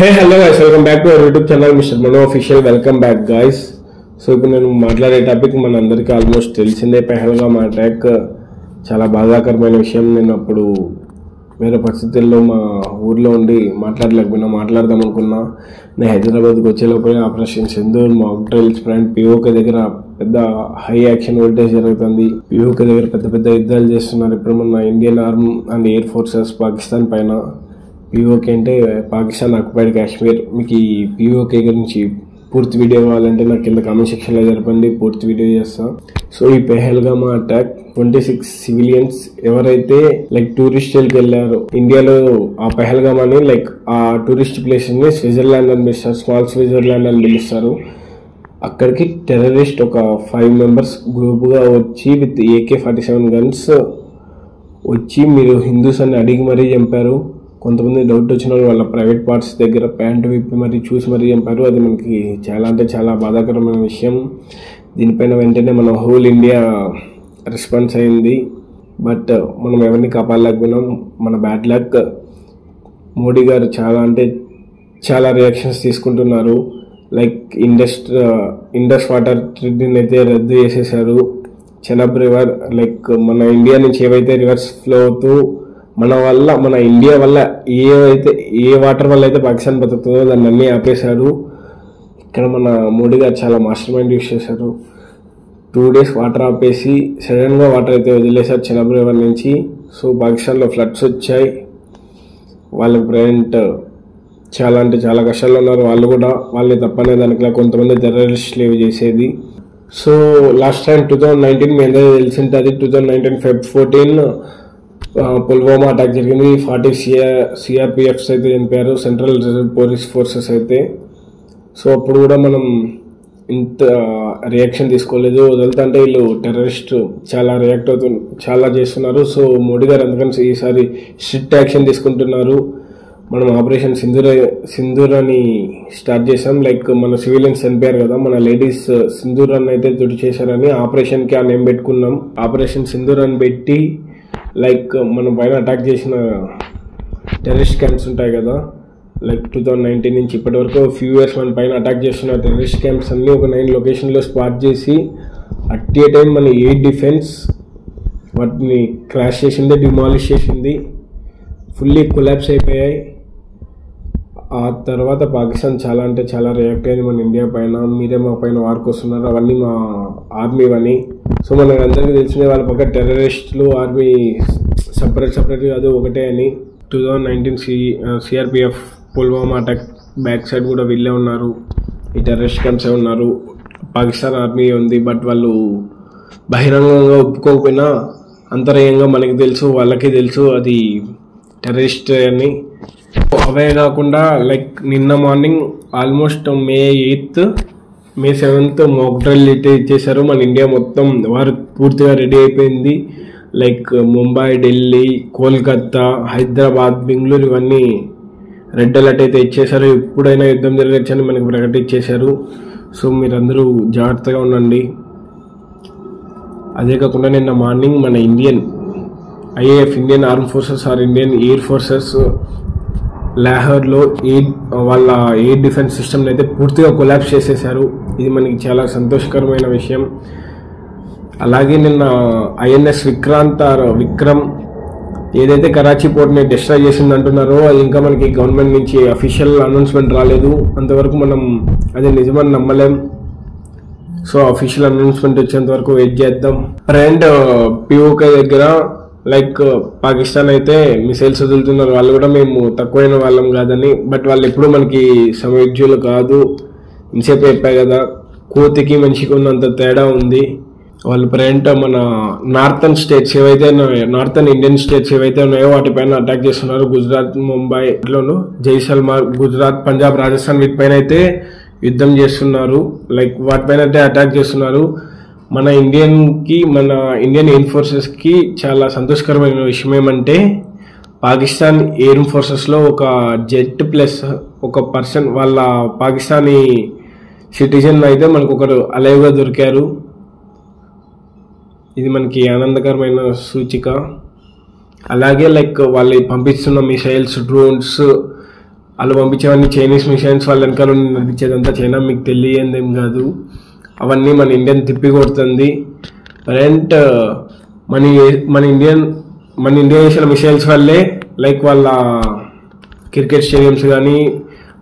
Hey, hello guys, welcome back to our YouTube channel, Mr. Mano Official. Welcome back guys. So ఇప్పుడు నేను మాట్లాడే topic మన అందరికీ almost తెలిసిందే. పెహల్గామ్ అటాక్ చాలా బాధాకరమైన విషయం. నేను అప్పుడు వేరే పరిస్థితుల్లో మా ఊర్లో ఉండి మాట్లాడదాం అనుకున్నా. నేను హైదరాబాద్కి వచ్చేలోపే operation Sindoor mock drills front PoK దగ్గర పెద్ద హై యాక్షన్ వోల్టేజ్ జరుగుతుంది. పిఓకే దగ్గర పెద్ద యుద్ధాలు చేస్తున్నారు ఇప్పుడు మన Indian army and air forces Pakistan పైన. పిఓకే అంటే పాకిస్తాన్ ఆక్యుపైడ్ కాశ్మీర్. మీకు ఈ పిఓకే గురించి పూర్తి వీడియో కావాలంటే నాకు కింద కామెంట్ సెక్షన్లో జరపండి, పూర్తి వీడియో చేస్తాను. సో ఈ పెహల్గామ్ అటాక్ 26 సివిలియన్స్ ఎవరైతే టూరిస్టులకి వెళ్ళారో ఇండియాలో ఆ పెహల్గామ్ అని ఆ టూరిస్ట్ ప్లేస్ ని స్విట్జర్లాండ్ అని పిలుస్తారు, స్మాల్ స్విట్జర్లాండ్ అని పిలుస్తారు. అక్కడికి టెర్రరిస్ట్ ఒక 5 మెంబర్స్ గ్రూప్గా వచ్చి విత్ AK-47 గన్స్ వచ్చి మీరు హిందూస్ అని అడిగి మరీ చంపారు. కొంతమంది డౌట్ వచ్చిన వాళ్ళ ప్రైవేట్ పార్ట్స్ దగ్గర ప్యాంటు విప్పి మరీ చూసి మరీ చంపారు. అది మనకి చాలా బాధాకరమైన విషయం. దీనిపైన వెంటనే మన హోల్ ఇండియా రెస్పాన్స్ అయింది. బట్ మనం ఎవరిని కాపాడలేకపోయినాం. మన బ్యాడ్ లక్. మోడీ గారు చాలా రియాక్షన్స్ తీసుకుంటున్నారు. ఇండస్ వాటర్ ట్రెడ్ని అయితే రద్దు చేసేసారు. చెనబ్ రివర్ మన ఇండియా నుంచి ఏవైతే రివర్స్ ఫ్లో అవుతూ మన ఇండియా వల్ల ఏ వాటర్ వల్ల అయితే పాకిస్తాన్ బతుకుతుందో దాన్ని అన్నీ ఆపేశారు. ఇక్కడ మన మోడీ గారు చాలా మాస్టర్ మైండ్ యూస్ చేశారు. 2 days వాటర్ ఆపేసి సడన్గా వాటర్ అయితే వదిలేశారు చెనబ్ రివర్ నుంచి. సో పాకిస్తాన్లో ఫ్లడ్స్ వచ్చాయి. వాళ్ళకి ప్రజెంట్ చాలా కష్టాల్లో ఉన్నారు. వాళ్ళే తప్పనే దానికి కొంతమంది టెర్రరిస్టులు ఇవి చేసేది. సో లాస్ట్ టైం 2019 మీ అందరికీ తెలిసింటుంది. 2019 Feb 14 పుల్వామా అటాక్ జరిగింది. 40 CRPFs అయితే చనిపోయారు, సెంట్రల్ రిజర్వ్ పోలీస్ ఫోర్సెస్ అయితే. సో అప్పుడు కూడా మనం ఇంత రియాక్షన్ తీసుకోలేదు. వదులుతుంటే వీళ్ళు టెర్రరిస్ట్ చాలా చేస్తున్నారు. సో మోడీ గారు అందుకని ఈసారి స్ట్రిక్ట్ యాక్షన్ తీసుకుంటున్నారు. మనం ఆపరేషన్ సింధూర్ అని స్టార్ట్ చేసాం. మన సివిలియన్స్ చనిపోయారు కదా, మన లేడీస్ సింధూర్ అని అయితే తుడి చేశారని ఆపరేషన్కి ఆ నేమ్ పెట్టుకున్నాం. ఆపరేషన్ సింధూర్ అని పెట్టి మనం పైన అటాక్ చేసిన టెర్రరిస్ట్ క్యాంప్స్ ఉంటాయి కదా, 2019 నుంచి ఇప్పటి వరకు ఫ్యూ ఇయర్స్ మన పైన అటాక్ చేస్తున్న టెర్రరిస్ట్ క్యాంప్స్ అన్నీ ఒక 9 లొకేషన్లో స్పాట్ చేసి అట్ ఏ టైం మన ఎయిర్ డిఫెన్స్ వాటిని క్రాష్ చేసింది, డిమాలిష్ చేసింది, ఫుల్లీ కొలాప్స్ అయిపోయాయి. ఆ తర్వాత పాకిస్తాన్ చాలా రియాక్ట్ అయింది మన ఇండియా పైన. మీరే మా పైన వార్కి వస్తున్నారు, అవన్నీ మా ఆర్మీ అని. సో మనకు అందరికీ తెలిసిన వాళ్ళ పక్క టెర్రరిస్టులు ఆర్మీ సపరేట్ కాదు, ఒకటే అని. 2019 CRPF Pulwama attack back side కూడా వీళ్ళే ఉన్నారు, ఈ టెర్రరిస్ట్ క్యాంప్సే ఉన్నారు. పాకిస్తాన్ ఆర్మీ ఉంది. బట్ వాళ్ళు బహిరంగంగా ఒప్పుకోకపోయినా అంతర్యంగా మనకి తెలుసు, వాళ్ళకి తెలుసు అది టెర్రరిస్ట్ అని. అవే కాకుండా నిన్న morning almost May 8th May 7th mock drill అయితే ఇచ్చేసారు. మన ఇండియా మొత్తం వారు పూర్తిగా రెడీ అయిపోయింది. ముంబై, ఢిల్లీ, కోల్కతా, హైదరాబాద్, బెంగళూరు ఇవన్నీ రెడ్ అలర్ట్ అయితే ఇచ్చేశారు. ఎప్పుడైనా యుద్ధం జరగచ్చని మనకి ప్రకటించేశారు. సో మీరందరూ జాగ్రత్తగా ఉండండి. అదే కాకుండా నిన్న మార్నింగ్ మన IAF Indian arm forces or Indian air forces లాహోర్లో వాళ్ళ ఎయిర్ డిఫెన్స్ సిస్టమ్ని అయితే పూర్తిగా కొలాప్స్ చేసేసారు. ఇది మనకి చాలా సంతోషకరమైన విషయం. అలాగే నిన్న INS విక్రమ్ ఏదైతే కరాచీ పోర్ట్ని డిస్ట్రాయ్ చేసింది అంటున్నారో అది ఇంకా మనకి గవర్నమెంట్ నుంచి అఫీషియల్ అనౌన్స్మెంట్ రాలేదు. అంతవరకు మనం అది నిజమని నమ్మలేం. సో అఫీషియల్ అనౌన్స్మెంట్ వచ్చేంత వరకు వెయిట్ చేద్దాం. అండ్ POK దగ్గర పాకిస్తాన్ అయితే మిసైల్స్ వదులుతున్నారు. వాళ్ళు కూడా మేము తక్కువైన వాళ్ళం కాదని, బట్ వాళ్ళు ఎప్పుడు మనకి సమయోజ్యులు కాదు. ఇంతసేపు చెప్పాయి కదా, కోతికి మనిషికి ఉన్నంత తేడా ఉంది. వాళ్ళు ప్రజెంట్ మన నార్థన్ ఇండియన్ స్టేట్స్ ఏవైతే ఉన్నాయో వాటిపైన అటాక్ చేస్తున్నారు. గుజరాత్, ముంబై లోను, జైసల్మార్, గుజరాత్, పంజాబ్, రాజస్థాన్ వీటిపైన అయితే యుద్ధం చేస్తున్నారు. వాటిపైన అయితే అటాక్ చేస్తున్నారు. మన ఇండియన్ ఎయిర్ ఫోర్సెస్కి చాలా సంతోషకరమైన విషయం ఏమంటే పాకిస్తాన్ ఎయిర్ ఫోర్సెస్లో ఒక జెట్ ప్లస్ ఒక పర్సన్ వాళ్ళ పాకిస్తానీ సిటిజన్ అయితే మనకు ఒకరు అలైవ్గా దొరికారు. ఇది మనకి ఆనందకరమైన సూచిక. అలాగే వాళ్ళు పంపిస్తున్న మిసైల్స్, డ్రోన్స్ వాళ్ళు పంపించేవన్నీ చైనీస్ మిషన్స్, వాళ్ళ వెనకాల నడిపించేదంతా చైనా, మీకు తెలియందేం కాదు. అవన్నీ మన ఇండియన్ తిప్పి కొడుతుంది. ప్రజెంట్ మన ఇండియా చేసిన మిసైల్స్ వల్లే లైక్ వాళ్ళ క్రికెట్ స్టేడియంస్ కానీ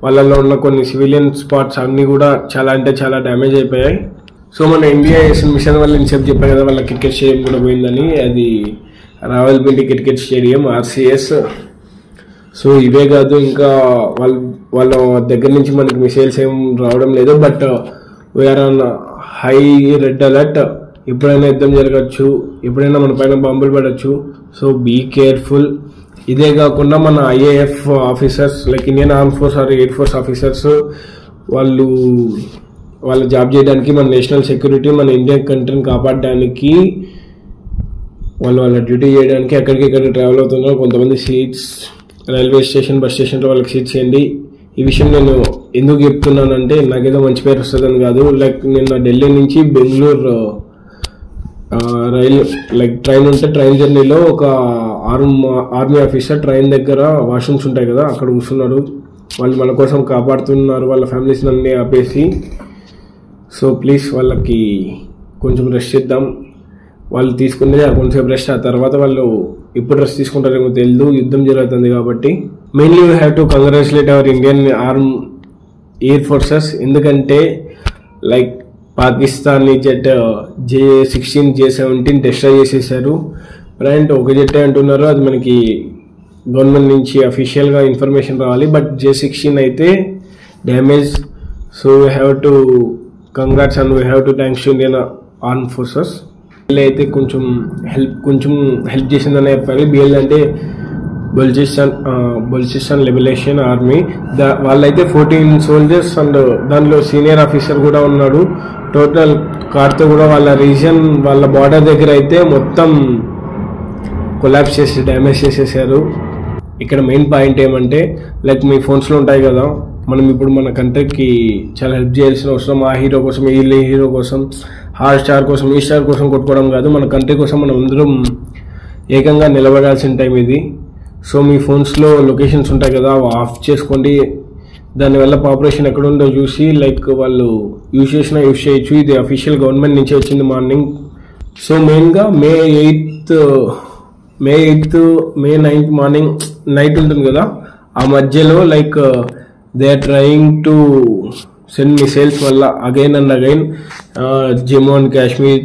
వాళ్ళల్లో ఉన్న కొన్ని సివిలియన్ స్పాట్స్ అన్నీ కూడా చాలా అంటే చాలా డ్యామేజ్ అయిపోయాయి. సో మన ఇండియా చేసిన మిషన్ వల్ల ఇన్సేపు చెప్పాను కదా, వాళ్ళ క్రికెట్ స్టేడియం కూడా పోయిందని. అది Rawalpindi cricket stadium, RCS. So ఇవే కాదు, ఇంకా వాళ్ళ దగ్గర నుంచి మనకి మిసైల్స్ ఏం రావడం లేదు. But we are on high red alert. ఎప్పుడైనా యుద్ధం జరగచ్చు, ఎప్పుడైనా మన పైన బాంబులు పడవచ్చు. So be careful. ఇదే కాకుండా మన IAF officers like Indian arm force or air force officers వాళ్ళ జాబ్ చేయడానికి, మన నేషనల్ సెక్యూరిటీ, మన ఇండియన్ కంట్రీని కాపాడడానికి వాళ్ళ డ్యూటీ చేయడానికి ఎక్కడికి ట్రావెల్ అవుతున్నారు. కొంతమంది సీట్స్ రైల్వే స్టేషన్, బస్ స్టేషన్లో వాళ్ళకి సీట్స్ చేయండి. ఈ విషయం నేను ఎందుకు చెప్తున్నానంటే నాకేదో మంచి పేరు వస్తుందని కాదు. లైక్ నిన్న ఢిల్లీ నుంచి బెంగళూరు ట్రైన్ ఉంటే ట్రైన్ జర్నీలో ఒక ఆర్మీ ఆఫీసర్ ట్రైన్ దగ్గర వాష్రూమ్స్ ఉంటాయి కదా, అక్కడ కూర్చున్నాడు. వాళ్ళు మన కోసం కాపాడుతున్నారు వాళ్ళ ఫ్యామిలీస్ అన్నీ ఆపేసి. సో ప్లీజ్ వాళ్ళకి కొంచెం రెస్ట్ ఇద్దాం. వాళ్ళు తీసుకునేది కొంచెంసేపు రెస్ట్, ఆ తర్వాత వాళ్ళు ఇప్పుడు రెస్ట్ తీసుకుంటారేమో తెలియదు, యుద్ధం జరుగుతుంది కాబట్టి. Mainly we have to congratulate our Indian arm air forces. ఎందుకంటే like Pakistan jet J-16, J-17 destroy చేసేసారు. ప్రజెంట్ ఒక జెట్టే అంటున్నారు, అది మనకి గవర్నమెంట్ నుంచి అఫీషియల్గా ఇన్ఫర్మేషన్ రావాలి. బట్ J-16 అయితే damage. So we have to congrats and we have to thanks to Indian arm forces. BL అయితే కొంచెం హెల్ప్ చేసిందని చెప్పాలి. బిఎల్ అంటే బల్చిస్తాన్ లిబరేషన్ ఆర్మీ. వాళ్ళైతే 14 సోల్జర్స్ అండ్ దానిలో సీనియర్ ఆఫీసర్ కూడా ఉన్నాడు. టోటల్ కార్తో కూడా వాళ్ళ రీజన్, వాళ్ళ బార్డర్ దగ్గర అయితే మొత్తం కొలాప్స్ చేసి డ్యామేజ్ చేసేసారు. ఇక్కడ మెయిన్ పాయింట్ ఏమంటే లైక్ మీ ఫోన్స్లో ఉంటాయి కదా, మనం ఇప్పుడు మన కంట్రీకి చాలా హెల్ప్ చేయాల్సిన అవసరం ఆ హీరో కోసం, ఈ హీరో కోసం, హాట్ స్టార్ కోసం, ఈ స్టార్ కోసం కొట్టుకోవడం కాదు. మన కంట్రీ కోసం మనం అందరం ఏకంగా నిలబడాల్సిన టైం ఇది. సో మీ ఫోన్స్లో లొకేషన్స్ ఉంటాయి కదా, అవి ఆఫ్ చేసుకోండి. దానివల్ల పాపులేషన్ ఎక్కడ ఉందో చూసి లైక్ వాళ్ళు యూజ్ చేయొచ్చు. ఇది అఫీషియల్ గవర్నమెంట్ నుంచి వచ్చింది మార్నింగ్. సో మెయిన్గా మే 9th మార్నింగ్ నైట్ ఉంటుంది కదా, ఆ మధ్యలో like they are trying to send missiles వల్ల again and again Jammu and Kashmir,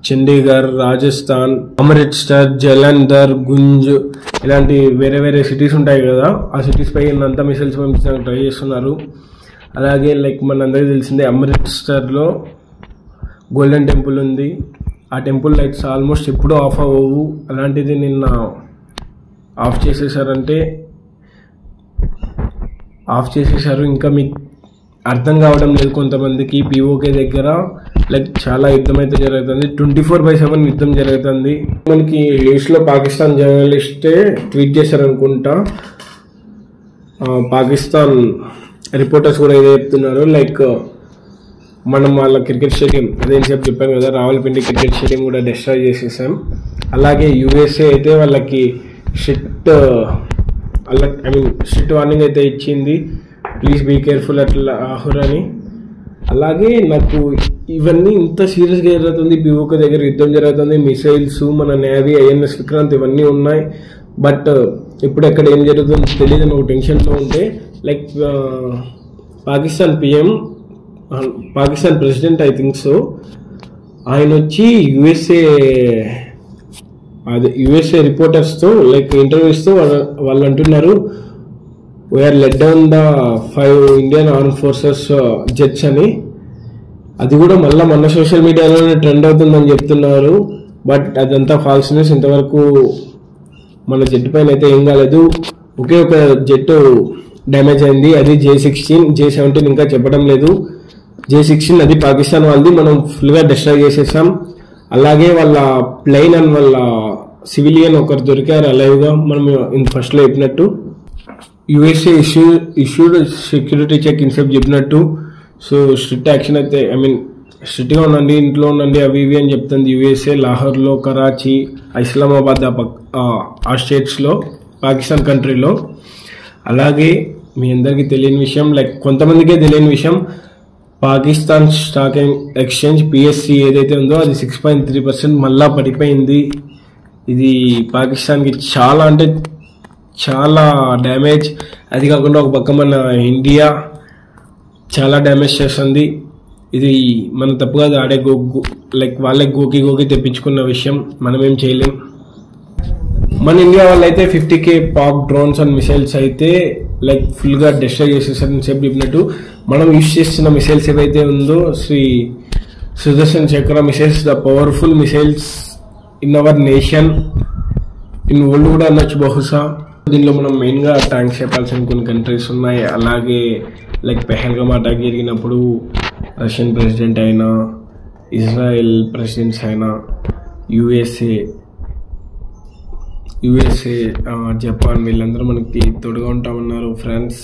Chandigarh, Rajasthan, Amritsar, Jalandhar, గుంజ్ ఇలాంటి వేరే సిటీస్ ఉంటాయి కదా, ఆ సిటీస్ పై అంతా మిసైల్స్ పంపించడానికి ట్రై చేస్తున్నారు. అలాగే లైక్ మనందరికీ తెలిసిందే అమృత్సర్లో గోల్డెన్ టెంపుల్ ఉంది. ఆ టెంపుల్ లైట్స్ ఆల్మోస్ట్ ఎప్పుడూ ఆఫ్ అవ్వవు. అలాంటిది నిన్న ఆఫ్ చేసేసారు. ఇంకా మీకు అర్థం కావడం లేదు కొంతమందికి. POK దగ్గర లైక్ చాలా యుద్ధం అయితే జరుగుతుంది, 24/7 యుద్ధం జరుగుతుంది. మనకి న్యూస్లో పాకిస్తాన్ జర్నలిస్టే ట్వీట్ చేశారనుకుంటా. పాకిస్తాన్ రిపోర్టర్స్ కూడా ఇదే చెప్తున్నారు. లైక్ మనం వాళ్ళ క్రికెట్ స్టేడియం, అదేంసేపు చెప్పాం కదా, రావల్పిండి క్రికెట్ స్టేడియం కూడా డిస్ట్రాయ్ చేసేసాం. అలాగే USA అయితే వాళ్ళకి స్ట్రిక్ట్ వార్నింగ్ అయితే ఇచ్చింది, ప్లీజ్ బీ కేర్ఫుల్ అట్లా అని. అలాగే నాకు ఇవన్నీ ఇంత సీరియస్గా జరుగుతుంది, POK దగ్గర యుద్ధం జరుగుతుంది, మిసైల్స్, మన నేవీ, INS విక్రాంత్ ఇవన్నీ ఉన్నాయి. బట్ ఇప్పుడు ఎక్కడ ఏం జరుగుతుందో తెలియదు అని ఒక టెన్షన్లో ఉంటే like Pakistan president I think so, ఆయన వచ్చి USA రిపోర్టర్స్తో లైక్ ఇంటర్వ్యూస్తో వాళ్ళు అంటున్నారు we are let down the 5 Indian arm forces jets అని. అది కూడా మొన్న సోషల్ మీడియాలోనే ట్రెండ్ అవుతుందని చెప్తున్నారు. బట్ అదంతా ఫాల్స్ న్యూస్. ఇంతవరకు మన జెట్ పైన అయితే ఏం కాలేదు. ఒకే ఒక జెట్ డ్యామేజ్ అయింది, అది J-16. J-17 ఇంకా చెప్పడం లేదు. J-16 అది పాకిస్తాన్ వాళ్ళది, మనం ఫుల్గా డిస్ట్రాయ్ చేసేసాం. అలాగే వాళ్ళ ప్లెయిన్ అండ్ వాళ్ళ సివిలియన్ ఒకరు దొరికారు అలైవ్గా, మనం ఫస్ట్లో చెప్పినట్టు. USA ఇష్యూడ్ సెక్యూరిటీ చెక్ ఇన్సేపు చెప్పినట్టు. సో స్ట్రిక్ట్ యాక్షన్ అయితే స్ట్రిక్ట్గా ఉండండి, ఇంట్లో ఉండండి అవి ఇవి అని చెప్తుంది USA. లాహోర్లో, కరాచీ, ఇస్లామాబాద్ ఆ స్టేట్స్లో, పాకిస్తాన్ కంట్రీలో. అలాగే మీ అందరికీ తెలియని విషయం, లైక్ కొంతమందికే తెలియని విషయం, పాకిస్తాన్ స్టాక్ ఎక్స్చేంజ్ పిఎస్సి ఏదైతే ఉందో అది 6.3% మళ్ళా పడిపోయింది. ఇది పాకిస్తాన్కి చాలా అంటే చాలా డ్యామేజ్. అది కాకుండా ఒక పక్క మన ఇండియా చాలా డ్యామేజ్ చేస్తుంది. ఇది మన తప్పు కాదు, ఆడే లైక్ వాళ్ళే గోకి తెప్పించుకున్న విషయం, మనమేం చేయలేం. మన ఇండియా వాళ్ళు అయితే 50K Pak drones and missiles అయితే లైక్ ఫుల్గా డిస్ట్రాయ్ చేసేసారని చెప్పి చెప్పినట్టు, మనం యూజ్ చేస్తున్న మిసైల్స్ ఏవైతే ఉందో శ్రీ సుదర్శన్ చక్ర missiles, the powerful missiles in our nation, in world కూడా అనొచ్చు బహుశా. దీనిలో మనం మెయిన్గా థ్యాంక్స్ చెప్పాల్సిన కొన్ని కంట్రీస్ ఉన్నాయి. అలాగే లైక్ పెహల్గామ్ అటాక్ జరిగినప్పుడు రష్యన్ ప్రెసిడెంట్ అయినా, ఇజ్రాయెల్ ప్రెసిడెంట్స్ అయినా, యుఎస్ఏ, జపాన్ వీళ్ళందరూ మనకి తోడుగా ఉంటామన్నారు. ఫ్రాన్స్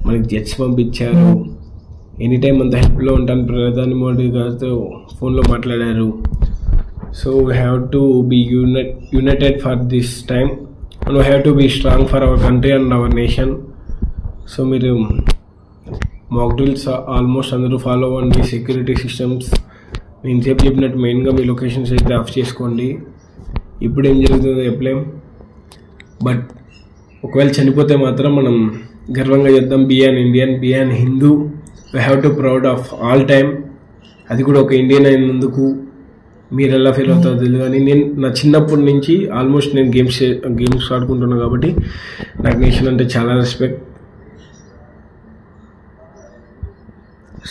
మనకి జెట్స్ పంపించారు. ఎనీ టైం అంత హెల్ప్లో ఉంటాను ప్రధాని మోడీ గారితో ఫోన్లో మాట్లాడారు. So we have to be united for this time and we have to be strong for our country and our nation. So మీరు మాక్ డ్రిల్స్ ఆల్మోస్ట్ అందరూ ఫాలో అవ్వండి. సెక్యూరిటీ సిస్టమ్స్ నేను చెప్పినట్టు మెయిన్గా మీ లొకేషన్స్ అయితే ఆఫ్ చేసుకోండి. ఇప్పుడు ఏం జరుగుతుందో చెప్పలేం, బట్ ఒకవేళ చనిపోతే మాత్రం మనం గర్వంగా చేద్దాం. Be an Indian, be an Hindu, we have to proud of all time. అది కూడా ఒక ఇండియన్ అయినందుకు. మీరు ఎలా ఫీల్ అవుతారో తెలియదు, కానీ నేను నా చిన్నప్పటి నుంచి ఆల్మోస్ట్ నేను గేమ్స్ ఆడుకుంటున్నాను కాబట్టి నాకు నేషన్ అంటే చాలా రెస్పెక్ట్.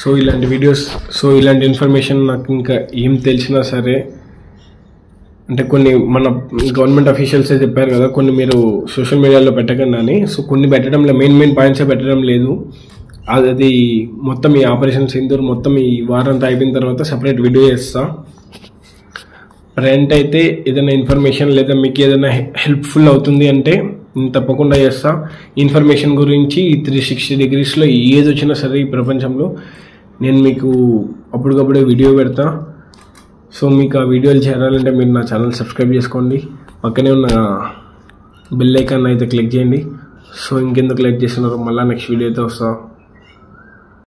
సో ఇలాంటి వీడియోస్, ఇలాంటి ఇన్ఫర్మేషన్ నాకు ఇంకా ఏం తెలిసినా సరే, అంటే కొన్ని మన గవర్నమెంట్ అఫీషియల్స్ చెప్పారు కదా, కొన్ని మీరు సోషల్ మీడియాలో పెట్టకండి అని. సో కొన్ని పెట్టడంలో మెయిన్ పాయింట్సే పెట్టడం లేదు. అది మొత్తం ఈ ఆపరేషన్ సింధూర్ మొత్తం ఈ వారంతా అయిపోయిన తర్వాత సపరేట్ వీడియో చేస్తా. ప్రజెంట్ అయితే ఏదైనా ఇన్ఫర్మేషన్ లేదా మీకు ఏదైనా హెల్ప్ఫుల్ అవుతుంది అంటే నేను తప్పకుండా చేస్తా. ఇన్ఫర్మేషన్ గురించి 360 degreesలో ఏది వచ్చినా సరే ఈ ప్రపంచంలో నేను మీకు అప్పటికప్పుడే వీడియో పెడతా. సో మీకు ఆ వీడియోలు చేరాలంటే మీరు నా ఛానల్ సబ్స్క్రైబ్ చేసుకోండి, పక్కనే ఉన్న బెల్ ఐకాన్ అయితే క్లిక్ చేయండి. సో ఇంకెందుకు లైక్ చేస్తున్నారు, మళ్ళీ నెక్స్ట్ వీడియోతో వస్తా.